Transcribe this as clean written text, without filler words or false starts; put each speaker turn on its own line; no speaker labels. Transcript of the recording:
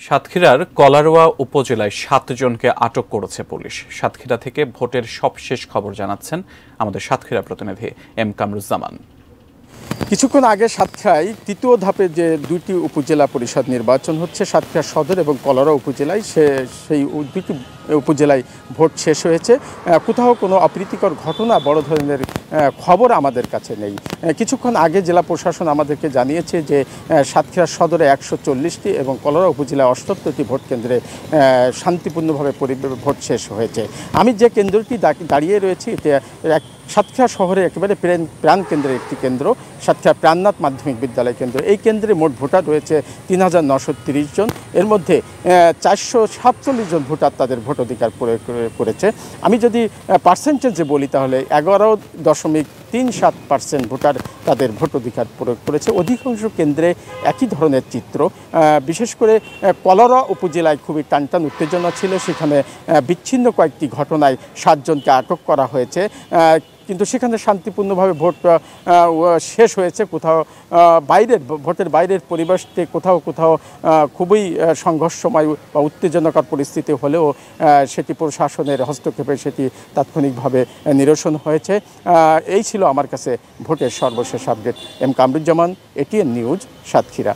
সাতক্ষীরার কলারোয়া উপজেলায় 7 জনকে আটক করেছে পুলিশ। সাতক্ষীরা থেকে ভোটের সবশেষ খবর জানাচ্ছেন আমাদের সাতক্ষীরা প্রতিনিধি এম কামরুজ্জামান।
কিছুক্ষণ আগে সাতক্ষীরায় তৃতীয় ধাপে যে দুইটি উপজেলা পরিষদ নির্বাচন হচ্ছে সাতক্ষীরা সদর এবং কলারোয়া উপজেলায়, সেই দুইটি উপজেলায় ভোট শেষ হয়েছে। কোথাও কোনো অপ্রীতিকর ঘটনা, বড় ধরনের খবর আমাদের কাছে নেই। কিছুক্ষণ আগে জেলা প্রশাসন আমাদেরকে জানিয়েছে যে সাতক্ষীরা সদরে 140টি এবং কলারোয়া উপজেলায় 78টি ভোট কেন্দ্রে শান্তিপূর্ণভাবে ভোট শেষ হয়েছে। আমি যে কেন্দ্রটি দাঁড়িয়ে রয়েছি এটা সাতক্ষীরা শহরে একেবারে প্রাণ কেন্দ্রের একটি কেন্দ্র, সাতক্ষীরা প্রাণনাথ মাধ্যমিক বিদ্যালয় কেন্দ্র। এই কেন্দ্রে মোট ভোটার রয়েছে 3930 জন। এর মধ্যে 447 জন ভোটার তাদের ভোটাধিকার প্রয়োগ করেছে। আমি যদি পার্সেন্টেজে বলি তাহলে 11.37% ভোটার তাদের ভোটাধিকার প্রয়োগ করেছে। অধিকাংশ কেন্দ্রে একই ধরনের চিত্র। বিশেষ করে কলারোয়া উপজেলায় খুবই টানটান উত্তেজনা ছিল। সেখানে বিচ্ছিন্ন কয়েকটি ঘটনায় 7 জনকে আটক করা হয়েছে, কিন্তু সেখানে শান্তিপূর্ণভাবে ভোট শেষ হয়েছে। কোথাও ভোটের বাইরের পরিবেশতে কোথাও খুবই সংঘর্ষময় বা উত্তেজনাকর পরিস্থিতি হলেও সেটি প্রশাসনের হস্তক্ষেপে সেটি তাৎক্ষণিকভাবে নিরসন হয়েছে। এই ছিল আমার কাছে ভোটের সর্বশেষ update. M Kamruzzaman, ATN news, Satkhira.